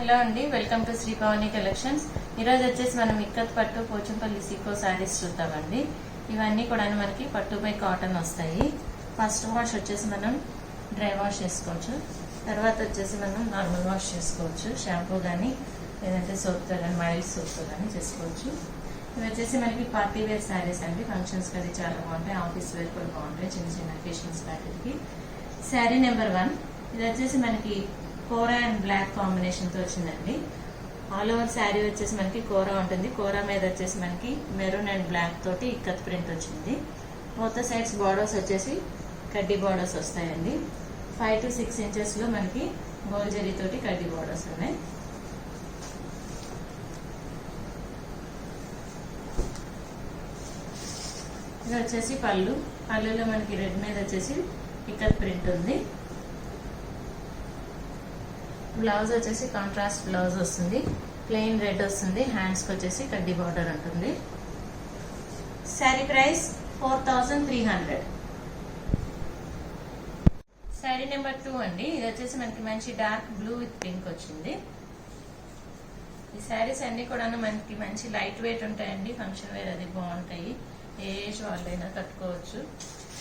Hello అండి, welcome to Shri పవని collections. ఈరోజు వచ్చేసి మనం ఇక్కత్ పట్టు పోచంపల్లి సీకో శారీస్ చూద్దామండి. ఇవన్నీ కూడా మనకి పట్టు బై కాటన్ వస్తాయి. ఫస్ట్ వాష్ వచ్చేసి మనం డ్రై వాష్ చేసుకోవచ్చు. తర్వాత వచ్చేసి మనం నార్మల్ వాష్ చేసుకోవచ్చు, షాంపూ కానీ లేదంటే సోప్తో కానీ మైల్డ్ సోప్తో కానీ చేసుకోవచ్చు. ఇవి వచ్చేసి మనకి పార్టీ వేర్ శారీస్ అండి. ఫంక్షన్స్కి అది చాలా బాగుంటాయి, ఆఫీస్ వేర్ కూడా బాగుంటాయి, చిన్న చిన్న అకేషన్స్ వాటికి. శారీ నెంబర్ 1 ఇది వచ్చేసి మనకి కోరా అండ్ బ్లాక్ కాంబినేషన్ తో వచ్చిందండి. ఆల్ ఓవర్ శారీ వచ్చేసి మనకి కోరా ఉంటుంది. కోరా మీద వచ్చేసి మనకి మెరూన్ అండ్ బ్లాక్ తోటి ఇక్కత్ ప్రింట్ వచ్చింది. మొత్తం సైడ్స్ బార్డర్స్ వచ్చేసి కడ్డీ బార్డర్స్ వస్తాయండి. 5 to 6 inches లో మనకి గోల్డ్ జరీ తోటి కడ్డీ బార్డర్స్ ఉన్నాయి. ఇది వచ్చేసి పళ్ళులో మనకి రెడ్ మీద వచ్చేసి ఇక్కత్ ప్రింట్ ఉంది. బ్లౌజ్ వచ్చేసి కాంట్రాస్ట్ బ్లౌజ్ వస్తుంది, ప్లెయిన్ రెడ్ వస్తుంది. హ్యాండ్స్ కి వచ్చేసి కడ్డీ బార్డర్ ఉంటుంది. శారీ ప్రైస్ 4300. శారీ నెంబర్ 2 అండి. ఇది వచ్చేసి మనకి మంచి డార్క్ బ్లూ విత్ పింక్ వచ్చింది. ఈ శారీస్ అన్ని కూడా మనకి మంచి లైట్ వెయిట్ ఉంటాయండి. ఫంక్షన్ వేర్ అది బాగుంటాయి, ఏ ఏజ్ వాళ్ళైనా కట్టుకోవచ్చు.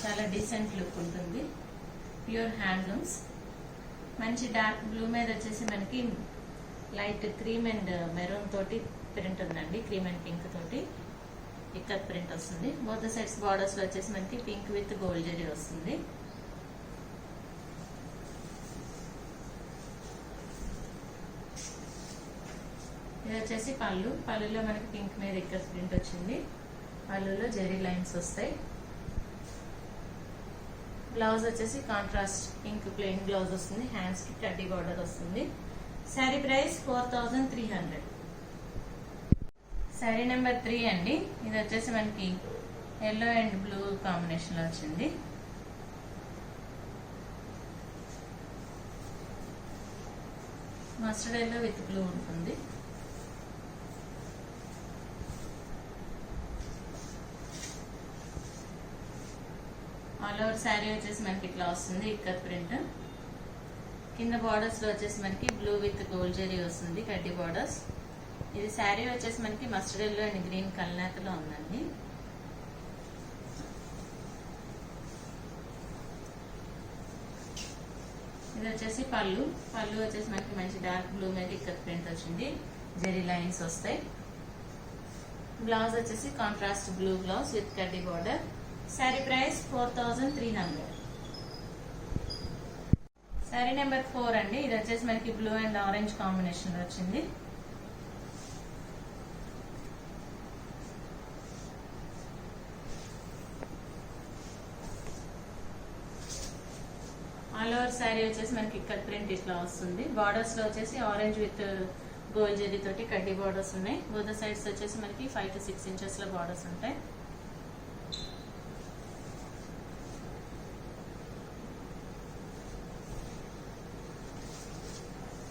చాలా డీసెంట్ లుక్ ఉంటుంది. Pure handlooms. మంచి డార్క్ బ్లూ మీద వచ్చేసి మనకి లైట్ క్రీమ్ అండ్ మెరూన్ తోటి ప్రింట్ ఉందండి. క్రీమ్ అండ్ పింక్ తోటి ఇక్కత్ ప్రింట్ వస్తుంది. బోత్ సైడ్స్ బార్డర్స్ లో వచ్చేసి మనకి పింక్ విత్ గోల్డ్ జరీ వస్తుంది. ఇది వచ్చేసి పళ్ళులో మనకి పింక్ మీద ఇక్కత్ ప్రింట్ వచ్చింది. పళ్ళులో జరీ లైన్స్ వస్తాయి. బ్లౌజ్ వచ్చేసి కాంట్రాస్ట్ పింక్ ప్లెయిన్ బ్లౌజ్ వస్తుంది. హ్యాండ్స్ కి కడ్డీ బార్డర్ వస్తుంది. శారీ ప్రైస్ 4300. శారీ నెంబర్ 3 అండి. ఇది వచ్చేసి మనకి ఎల్లో అండ్ బ్లూ కాంబినేషన్ లో వచ్చింది. మస్టర్డ్ ఎల్లో విత్ బ్లూ ఉంటుంది. ఆల్ ఓవర్ శారీ వచ్చేసి మనకి ఇట్లా వస్తుంది ఇక్కత్ ప్రింట్. కింద బార్డర్స్ లో వచ్చేసి మనకి బ్లూ విత్ గోల్డ్ జరీ వస్తుంది, కడ్డీ బార్డర్స్. ఇది శారీ వచ్చేసి మనకి మస్టర్డ్ ఎల్లో అండ్ గ్రీన్ కల్నేతలో ఉందండి. ఇది వచ్చేసి పళ్ళు వచ్చేసి మనకి మంచి డార్క్ బ్లూ మీద ఇక్కత్ ప్రింట్ వచ్చింది, జరీ లైన్స్ వస్తాయి. బ్లౌజ్ వచ్చేసి కాంట్రాస్ట్ బ్లూ బ్లౌజ్ విత్ కడ్డీ border. Sari price 4300. Sari number 4 అండి. ఇది వచ్చేసి మనకి బ్లూ అండ్ ఆరెంజ్ కాంబినేషన్ లో వచ్చింది. ఆల్ ఓవర్ శారీ వచ్చేసి మనకి ఇక్కత్ ప్రింట్ ఇట్లా వస్తుంది. బార్డర్స్ లో వచ్చేసి ఆరెంజ్ విత్ గోల్డ్ జరీ తోటి కడ్డీ బార్డర్స్ ఉన్నాయి. బోత్ సైడ్స్ వచ్చేసి మనకి 5 to 6 inches లో బార్డర్స్ ఉంటాయి.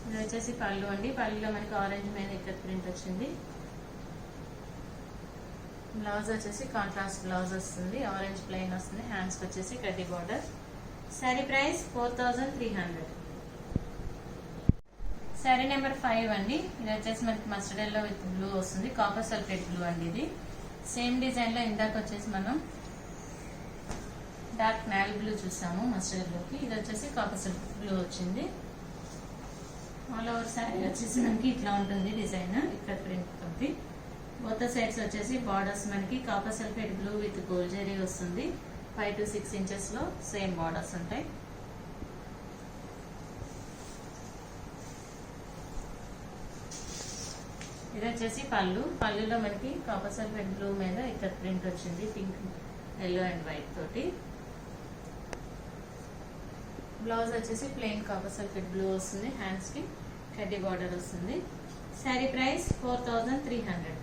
ఇది వచ్చేసి పళ్ళు అండి. పళ్ళులో మనకి ఆరెంజ్ మీద ఇక్కత్ ప్రింట్ వచ్చింది. బ్లౌజ్ వచ్చేసి కాంట్రాస్ట్ బ్లౌజ్ వస్తుంది, ఆరెంజ్ ప్లెయిన్ వస్తుంది. హ్యాండ్స్ వచ్చేసి కడ్డీ border. Sari price 4300. Sari number 5 అండి. ఇది వచ్చేసి మనకి మస్టర్డ్ ఎల్లో విత్ బ్లూ వస్తుంది, కాపర్ సల్ఫేట్ బ్లూ అండి. ఇది సేమ్ డిజైన్ లో ఇందాక వచ్చేసి మనం డార్క్ నేవీ బ్లూ చూసాము మస్టర్డ్ ఎల్లోకి. ఇది వచ్చేసి కాపర్ సల్ఫేట్ బ్లూ వచ్చింది. ఆల్ ఓవర్ శారీ వచ్చేసి మనకి ఇట్లా ఉంటుంది డిజైన్ ఇక్కత్ ప్రింట్ తోటి. బోత్ సైడ్స్ వచ్చేసి బార్డర్స్ మనకి copper sulphate blue with gold zari వస్తుంది. 5 to 6 inches లో సేమ్ బార్డర్స్ ఉంటాయి. ఇది వచ్చేసి పళ్ళులో మనకి కాపర్ సల్ఫేట్ బ్లూ మీద ఇక్కత్ ప్రింట్ వచ్చింది, పింక్ ఎల్లో అండ్ వైట్ తోటి. బ్లౌజ్ వచ్చేసి ప్లెయిన్ కాపర్ సల్ఫేట్ బ్లూ వస్తుంది. హ్యాండ్స్ కి కడ్డీ బార్డర్ వస్తుంది. శారీ ప్రైస్ 4300.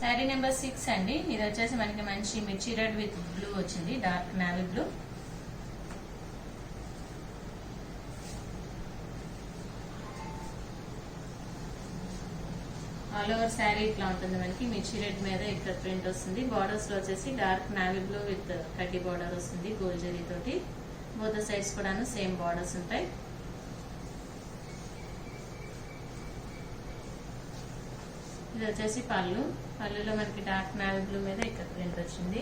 శారీ నెంబర్ 6 అండి. ఇది వచ్చేసి మనకి మంచి మిర్చి రెడ్ విత్ బ్లూ వచ్చింది, dark navy blue. All over sari ఇట్లా ఉంటుంది మనకి. మిర్చి రెడ్ మీద ఇక్కడ ప్రింట్ వస్తుంది. బార్డర్స్ లో వచ్చేసి డార్క్ నేవీ బ్లూ విత్ కడ్డీ బార్డర్ వస్తుంది గోల్డ్ జరీ తోటి. బోత్ సైడ్స్ కూడా సేమ్ బార్డర్స్ ఉంటాయి. ఇది వచ్చేసి పళ్ళులో మనకి డార్క్ నావీ బ్లూ మీద ఇక్కడ ప్రింట్ వచ్చింది,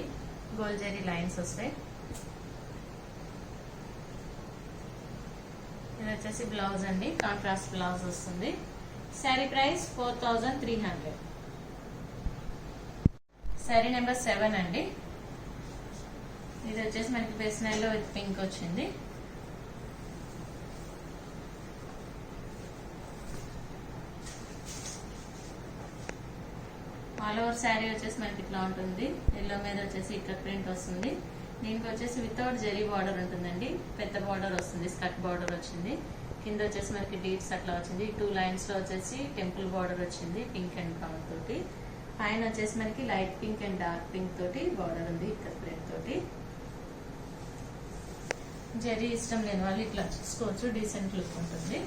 గోల్డ్ జరీ లైన్స్ వస్తాయి. ఇది వచ్చేసి బ్లౌజ్ అండి, కాంట్రాస్ట్ బ్లౌజ్ వస్తుంది. శారీ ప్రైస్ 4300. శారీ నెంబర్ 7 అండి. ఇది వచ్చేసి మనకి బెస్నైల్లో విత్ పింక్ వచ్చింది. ఆల్ ఓవర్ శారీ వచ్చేసి మనకి ఇట్లా ఉంటుంది. ఎల్లో మీద వచ్చేసి ఇక్కడ ప్రింట్ వస్తుంది. దీనికి వచ్చేసి వితౌట్ జరీ బార్డర్ ఉంటుందండి, పెద్ద బార్డర్ వస్తుంది, స్కర్ట్ బార్డర్ వచ్చింది. కింద వచ్చేసి మనకి డీట్స్ అట్లా వచ్చింది. 2 లైన్స్ లో వచ్చేసి టెంపుల్ బార్డర్ వచ్చింది పింక్ అండ్ బ్రౌన్ తోటి. పైన వచ్చేసి మనకి light pink and dark pink తోటి బార్డర్ ఉంది ఇక్కడ ప్రింట్ తోటి. జరీ ఇష్టం లేని వాళ్ళు ఇట్లా చూసుకోవచ్చు, డీసెంట్ లుక్ ఉంటుంది.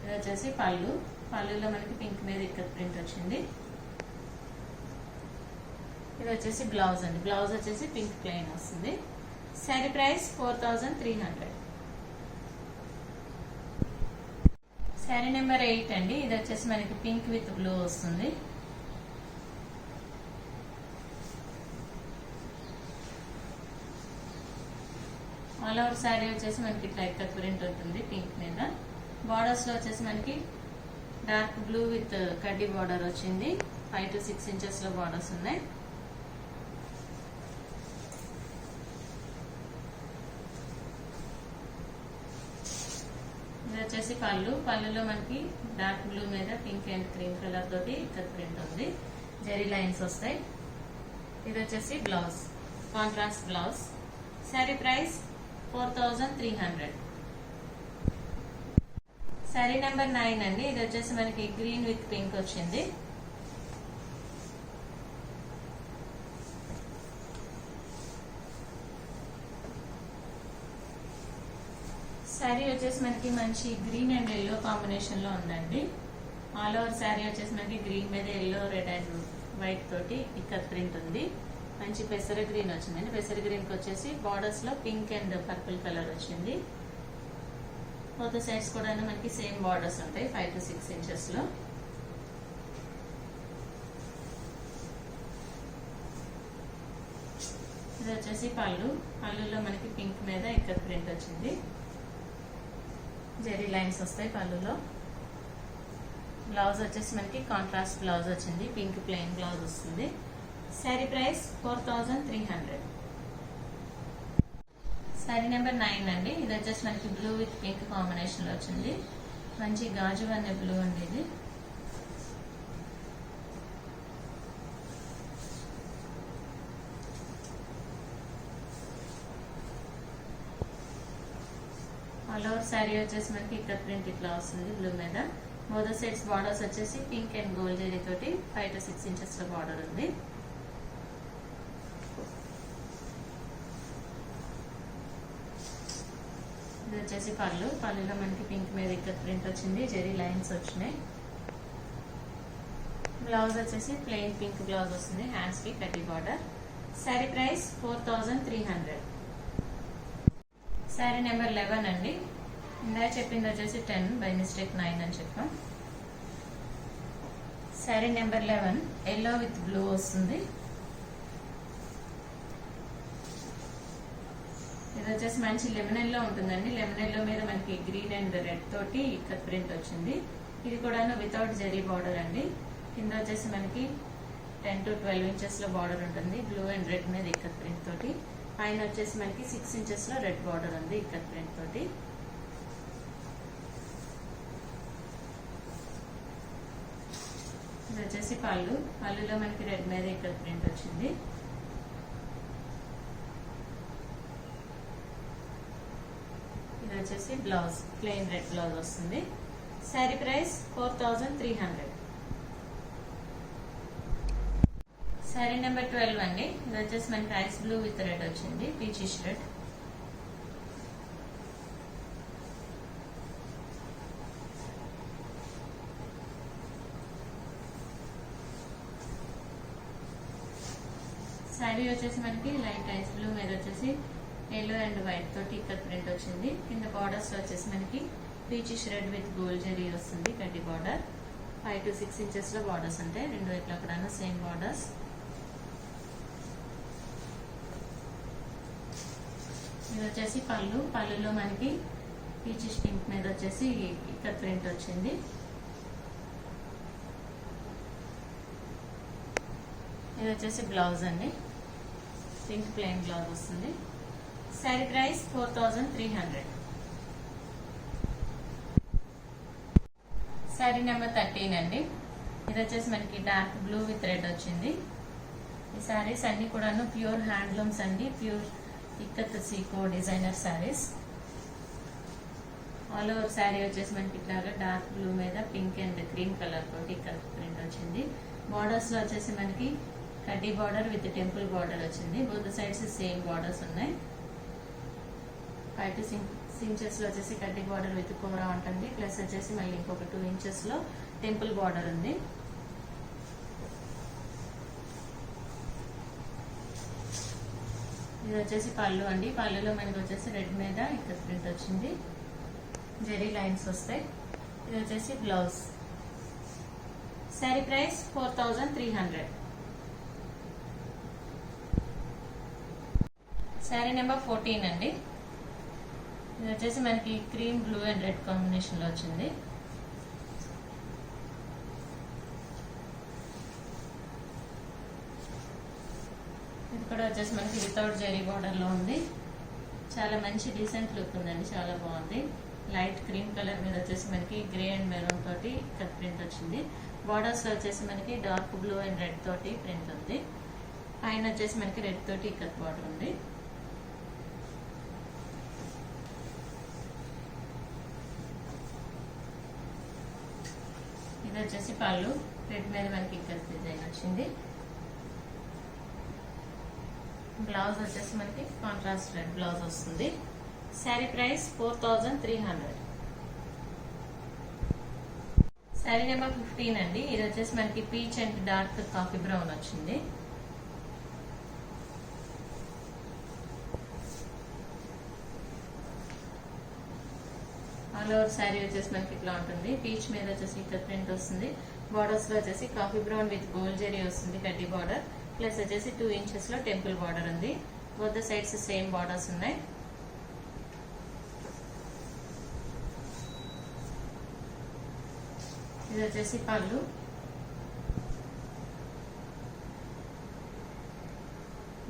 ఇది వచ్చేసి పళ్ళులో మనకి పింక్ మీద ఇక్కడ ప్రింట్ వచ్చింది. ఇది వచ్చేసి బ్లౌజ్ అండి, బ్లౌజ్ వచ్చేసి పింక్ ప్లెయిన్ వస్తుంది. శారీ ప్రైస్ 4300. శారీ నెంబర్ 8 అండి. ఇది వచ్చేసి మనకి పింక్ విత్ బ్లూ వస్తుంది. ఆల్ ఓవర్ శారీ వచ్చేసి మనకి ఇట్లా ఇక్కడ ప్రింట్ ఉంటుంది పింక్ మీద. బార్డర్స్ లో వచ్చేసి మనకి డార్క్ బ్లూ విత్ కడ్డీ బార్డర్ వచ్చింది. 5 to 6 inches లో బార్డర్స్ ఉన్నాయి. ఇది వచ్చేసి పళ్ళులో మనకి డార్క్ బ్లూ మీద పింక్ అండ్ క్రీమ్ కలర్ తోటి ఇక్కడ ప్రింట్ ఉంది, జరీ లైన్స్ వస్తాయి. ఇది వచ్చేసి blouse, contrast blouse. Sari price 4300. Sari number 9 అండి. ఇది వచ్చేసి మనకి గ్రీన్ విత్ పింక్ వచ్చింది. శారీ వచ్చేసి మనకి మంచి గ్రీన్ అండ్ ఎల్లో కాంబినేషన్ లో ఉందండి. ఆల్ ఓవర్ శారీ వచ్చేసి మనకి గ్రీన్ మీద ఎల్లో, రెడ్ అండ్ వైట్ తోటి ఇక్కడ ప్రింట్ ఉంది. మంచి పెసర గ్రీన్ వచ్చిందండి. పెసర గ్రీన్ కి వచ్చేసి బార్డర్స్ లో పింక్ అండ్ పర్పుల్ కలర్ వచ్చింది. బోత్ సైడ్స్ కూడా మనకి సేమ్ బార్డర్స్ ఉంటాయి 5 to 6 inches లో. ఇది వచ్చేసి పళ్ళులో మనకి పింక్ మీద ఇక్కడ ప్రింట్ వచ్చింది, జరీ లైన్స్ వస్తాయి పళ్ళులో. బ్లౌజ్ వచ్చేసి మనకి కాంట్రాస్ట్ బ్లౌజ్ వచ్చింది, పింక్ ప్లెయిన్ బ్లౌజ్ వస్తుంది. శారీ ప్రైస్ 4300. శారీ నెంబర్ 9 అండి. ఇది వచ్చేసి మనకి బ్లూ విత్ పింక్ కాంబినేషన్ లో వచ్చింది. మంచి గాజు అనే బ్లూ అండి ఇది. ఆల్ ఓవర్ శారీ వచ్చేసి మనకి ఇక్కడ ప్రింట్ ఇట్లా వస్తుంది బ్లూ మీద. బోత్ సైడ్స్ బార్డర్స్ వచ్చేసి పింక్ అండ్ గోల్డ్ జరీ తోటి 5 to 6 inches లో బార్డర్ ఉంది. ఇది వచ్చేసి పళ్ళులో మనకి పింక్ మీద ఇక్కడ ప్రింట్ వచ్చింది, జరీ లైన్స్ వచ్చినాయి. బ్లౌజ్ వచ్చేసి ప్లెయిన్ పింక్ బ్లౌజ్ వస్తుంది, హ్యాండ్స్ కి కడ్డీ border. Sari price 4300. Sari number 11 అండి. ఇందా చెప్పింది వచ్చేసి 10, బై మిస్టేక్ 9 అని చెప్పాం. Sari number 11 yellow with blue వస్తుంది. ఇది వచ్చేసి మంచి లెమన్ ఎల్లో ఉంటుందండి. లెమన్ ఎల్లో మీద మనకి గ్రీన్ అండ్ రెడ్ తోటి ఇక్కడ ప్రింట్ వచ్చింది. ఇది కూడా వితౌట్ జరీ బార్డర్ అండి. కింద వచ్చేసి మనకి 10 to 12 inches లో బార్డర్ ఉంటుంది, బ్లూ అండ్ రెడ్ మీద ఇక్కడ ప్రింట్ తోటి. పైన వచ్చేసి మనకి 6 inches లో రెడ్ బార్డర్ ఉంది ఇక్కడ ప్రింట్ తోటి. ఇది వచ్చేసి పళ్ళులో మనకి రెడ్ మీద ఇక్కడ ప్రింట్ వచ్చింది. ఇది వచ్చేసి బ్లౌజ్, ప్లెయిన్ రెడ్ బ్లౌజ్ వస్తుంది. శారీ ప్రైస్ 4300. శారీ నెంబర్ 12 అండి. ఇది వచ్చేసి మనకి ఐస్ బ్లూ విత్ రెడ్ వచ్చింది, పీచిష్ రెడ్. శారీ వచ్చేసి మనకి లైట్ ఐస్ బ్లూ మీద వచ్చేసి ఎల్లో అండ్ వైట్ తోటి ఇక్కడ ప్రింట్ వచ్చింది. కింద బార్డర్స్ వచ్చేసి మనకి peachish red with gold zari వస్తుంది, కడ్డీ బార్డర్. 5 to 6 ఇంచెస్ లో బార్డర్స్ ఉంటాయి, రెండు వైపులా కూడా సేమ్ బార్డర్స్. ఇది వచ్చేసి పళ్ళులో మనకి పీచిష్ పింక్ మీద వచ్చేసి ఇక్కడ ప్రింట్ వచ్చింది. ఇది వచ్చేసి బ్లౌజ్ అండి, పింక్ ప్లెయిన్ బ్లౌజ్ వస్తుంది. శారీ ప్రైస్ 4300. శారీ నెంబర్ 13 అండి. ఇది వచ్చేసి మనకి డార్క్ బ్లూ విత్ రెడ్ వచ్చింది. ఈ శారీస్ అన్ని కూడాను ప్యూర్ హ్యాండ్లూమ్స్ అండి, ప్యూర్ ఇక్కత్ సీకో designer saris. All over sari వచ్చేసి మనకి ఇట్లాగా డార్క్ బ్లూ మీద పింక్ అండ్ గ్రీన్ కలర్ తోటి ఇక్కడ ప్రింట్ వచ్చింది. బార్డర్స్ లో వచ్చేసి మనకి కడ్డీ బార్డర్ విత్ టెంపుల్ బార్డర్ వచ్చింది. బోత్ సైడ్స్ సేమ్ బార్డర్స్ ఉన్నాయి. 5 to 6 ఇంచెస్ లో వచ్చేసి కడ్డీ బార్డర్ విత్ కోరా ఉంటుంది, ప్లస్ వచ్చేసి మళ్ళీ ఇంకొక 2 ఇంచెస్ లో టెంపుల్ బార్డర్ ఉంది. ఇది వచ్చేసి పళ్ళు అండి, పళ్ళులో మనకి వచ్చేసి రెడ్ మీద ఇక్కడ ప్రింట్ వచ్చింది, జెరీ లైన్స్ వస్తాయి. ఇది వచ్చేసి blouse. Sari price 4300. Sari number 14 అండి. ఇది వచ్చేసి మనకి cream blue and red combination లో వచ్చింది. ఇది కూడా వచ్చేసి మనకి వితౌట్ జెరీ బార్డర్ లో ఉంది. చాలా మంచి డీసెంట్ లుక్ ఉందండి, చాలా బాగుంది. లైట్ క్రీమ్ కలర్ మీద వచ్చేసి మనకి గ్రే అండ్ మెరూన్ తోటి ఇక్కడ ప్రింట్ వచ్చింది. బార్డర్స్ లో వచ్చేసి మనకి డార్క్ బ్లూ అండ్ రెడ్ తోటి ప్రింట్ ఉంది. పైన వచ్చేసి మనకి రెడ్ తోటి ఇక్కడ బార్డర్ ఉంది. ఇది వచ్చేసి పళ్ళు, రెడ్ మీద మనకి ఇక్కడ డిజైన్ వచ్చింది. బ్లౌజ్ వచ్చేసి మనకి కాంట్రాస్ట్ రెడ్ బ్లౌజ్ వస్తుంది. శారీ ప్రైస్ 4300. శారీ నెంబర్ 15 అండి. ఇది వచ్చేసి మనకి peach and dark coffee brown వచ్చింది. ఆల్ ఓవర్ శారీ వచ్చేసి మనకి ఇట్లా ఉంటుంది. పీచ్ మీద వచ్చేసి ఇక్కడ ప్రింట్ వస్తుంది. బార్డర్స్ లో వచ్చేసి coffee brown with gold zari వస్తుంది, కడ్డీ బార్డర్, ప్లస్ వచ్చేసి 2 ఇంచెస్ లో టెంపుల్ బార్డర్ ఉంది. Both the sides same borders ఉన్నాయి. ఇది వచ్చేసి పళ్ళు,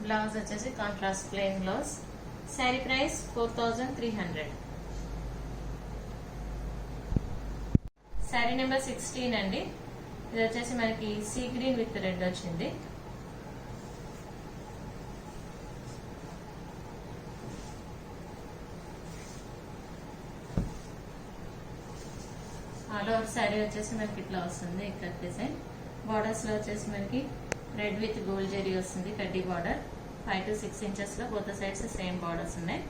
బ్లౌజ్ వచ్చేసి contrast plain blouse. Sari price 4300. Sari number 16 అండి. ఇది వచ్చేసి మనకి సీ గ్రీన్ విత్ రెడ్ వచ్చింది. ఆల్ ఓవర్ శారీ వచ్చేసి మనకి ఇట్లా వస్తుంది ఇక్కడ డిజైన్. బార్డర్స్ లో వచ్చేసి మనకి రెడ్ విత్ గోల్డ్ జెరీ వస్తుంది, కడ్డీ బార్డర్. 5 to 6 ఇంచెస్ లో బోత్ సైడ్స్ సేమ్ బార్డర్స్ ఉన్నాయి.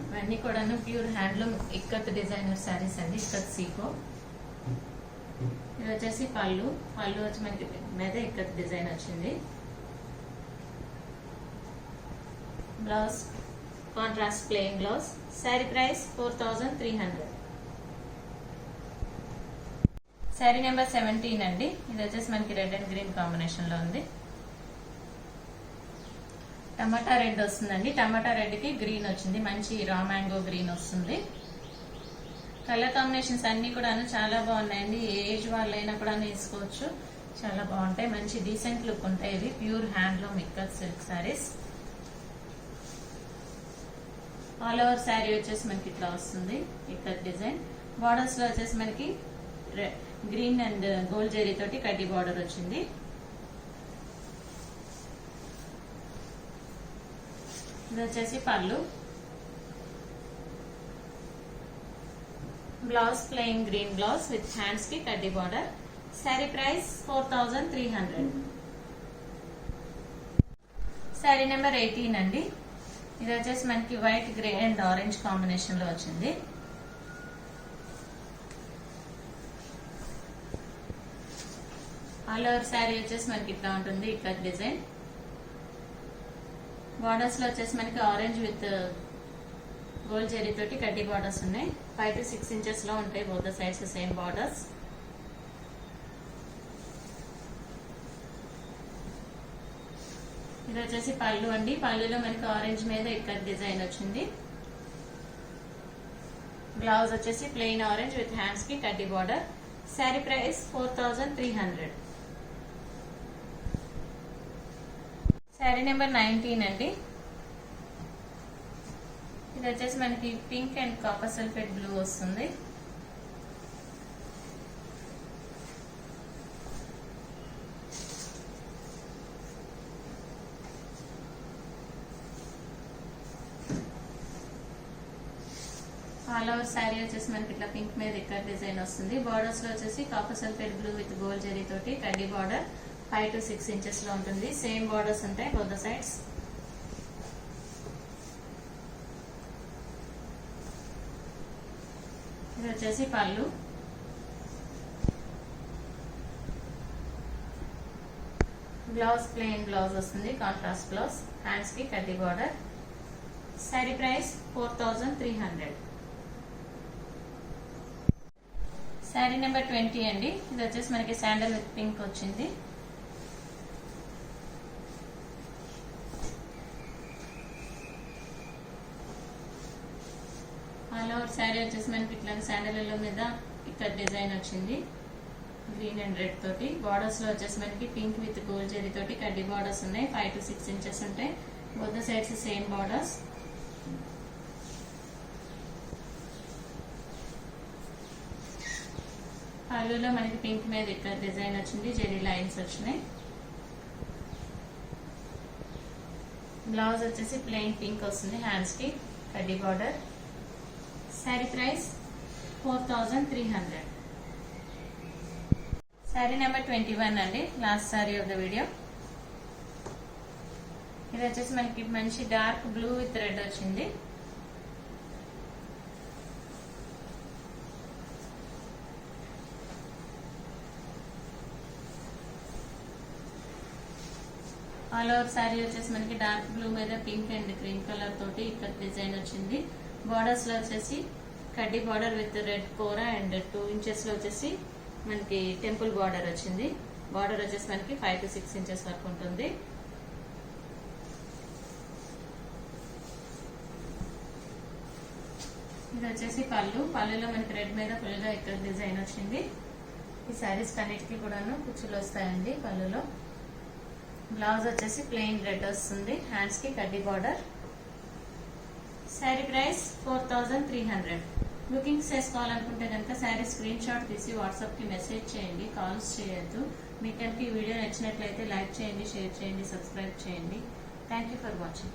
ఇవన్నీ కూడా pure handloom ikat designer saris అండి, ఇక్కత్ సీకో. ఇది వచ్చేసి పళ్ళు వచ్చి మనకి మీద ఇక్కత్ డిజైన్ వచ్చింది. Blouse contrast plain blouse. Sari price 4300. Sari number 17 అండి. ఇది వచ్చేసి మనకి రెడ్ అండ్ గ్రీన్ కాంబినేషన్ లో ఉంది. టమాటా రెడ్ వస్తుందండి, టమాటా రెడ్ కి గ్రీన్ వచ్చింది, మంచి రా మ్యాంగో గ్రీన్ వస్తుంది. కలర్ కాంబినేషన్స్ అన్ని కూడా చాలా బాగున్నాయండి. ఏ ఏజ్ వాళ్ళైనా కూడా వేసుకోవచ్చు, చాలా బాగుంటాయి. మంచి డీసెంట్ లుక్ ఉంటాయి. ఇవి pure handloom ikat silk saris. All over sari వచ్చేసి మనకి ఇట్లా వస్తుంది ఇక్కత్ డిజైన్. బార్డర్స్ లో వచ్చేసి మనకి గ్రీన్ అండ్ గోల్డ్ జెరీ తోటి కడ్డీ బార్డర్ వచ్చింది. ఇది వచ్చేసి పళ్ళు, blouse plain green blouse with hands కి కడ్డీ border. Sari price 4300. Sari number 18 అండి. ఇది వచ్చేసి మనకి white grey and orange combination లో వచ్చింది. ఆల్ ఓవర్ శారీ వచ్చేసి మనకి ఇట్లా ఉంటుంది ఇక్కత్ డిజైన్. బార్డర్స్ లో వచ్చేసి మనకి ఆరెంజ్ విత్ గోల్డ్ జరీ తోటి కడ్డీ బార్డర్స్ ఉన్నాయి. 5 to 6 inches లో ఉంటాయి both the sides same borders. ఇది వచ్చేసి పళ్ళు అండి. పళ్ళులో మనకి ఆరెంజ్ మీద ఇక్కడ డిజైన్ వచ్చింది. బ్లౌజ్ వచ్చేసి ప్లెయిన్ ఆరెంజ్ విత్ హ్యాండ్స్ కి కడ్డీ border. Sari price 4300. Sari number 19 అండి. ఇది వచ్చేసి మనకి pink and copper sulphate blue వస్తుంది. ఆల్ ఓవర్ శారీ వచ్చేసి మనకి ఇట్లా పింక్ మీద ఇక్కడ డిజైన్ వస్తుంది. బార్డర్స్ లో వచ్చేసి copper sulphate blue with gold zari తోటి కడ్డీ బార్డర్ 5 to 6 inches లో ఉంటుంది. సేమ్ బార్డర్స్ ఉంటాయి బోత్ ద సైడ్స్. ఇది వచ్చేసి పళ్ళు. బ్లౌజ్ ప్లెయిన్ బ్లౌజ్ వస్తుంది, కాంట్రాస్ట్ బ్లౌజ్. హ్యాండ్స్ కి కడ్డీ border. Sari price 4300. Sari number 20 అండి. ఇది వచ్చేసి మనకి శాండల్ విత్ పింక్ వచ్చింది. ఆల్ ఓవర్ శారీ వచ్చేసి మనకి ఇట్లా శాండల్ ఎల్లో మీద ఇక్కడ డిజైన్ వచ్చింది గ్రీన్ అండ్ రెడ్ తోటి. బార్డర్స్ లో వచ్చేసి మనకి పింక్ విత్ గోల్డ్ జరీ తోటి కడ్డీ బార్డర్స్ ఉన్నాయి. 5 to 6 inches ఉంటాయి both the sides same borders. పళ్ళులో మనకి పింక్ మీద ఇక్కడ డిజైన్ వచ్చింది, జెరీ లైన్స్ వచ్చినాయి. బ్లౌజ్ వచ్చేసి ప్లెయిన్ పింక్ వస్తుంది, హ్యాండ్స్ కి కడ్డీ border. Sari price 4300. Sari number 21 అండి, last sari of the video. ఇది వచ్చేసి మనకి మంచి డార్క్ బ్లూ విత్ రెడ్ వచ్చింది. ఆల్ ఓవర్ శారీ వచ్చేసి మనకి డార్క్ బ్లూ మీద పింక్ అండ్ క్రీమ్ కలర్ తోటి ఇక్కడ డిజైన్ వచ్చింది. బార్డర్స్ లో వచ్చేసి కడ్డీ border with red kora and 2 inches లో వచ్చేసి మనకి టెంపుల్ బార్డర్ వచ్చింది. బార్డర్ వచ్చేసి మనకి 5 to 6 inches వరకు ఉంటుంది. ఇది వచ్చేసి పళ్ళు. పళ్ళులో మనకి రెడ్ మీద ఫుల్ గా ఇక్కడ డిజైన్ వచ్చింది. ఈ శారీస్ అన్నిటికీ కూడాను కుచ్చులు వస్తాయండి పళ్ళులో. బ్లౌజ్ వచ్చేసి ప్లెయిన్ రెడ్ వస్తుంది, హ్యాండ్స్ కి కడ్డీ బార్డర్. శారీ ప్రైస్ 4300. బుకింగ్స్ చేసుకోవాలనుకుంటే కనుక శారీ స్క్రీన్ షాట్ తీసి వాట్సాప్ కి మెసేజ్ చేయండి, కాల్స్ చేయొద్దు. మీకు కనుక ఈ వీడియో నచ్చినట్లయితే లైక్ చేయండి, షేర్ చేయండి, సబ్స్క్రైబ్ చేయండి. Thank you for watching.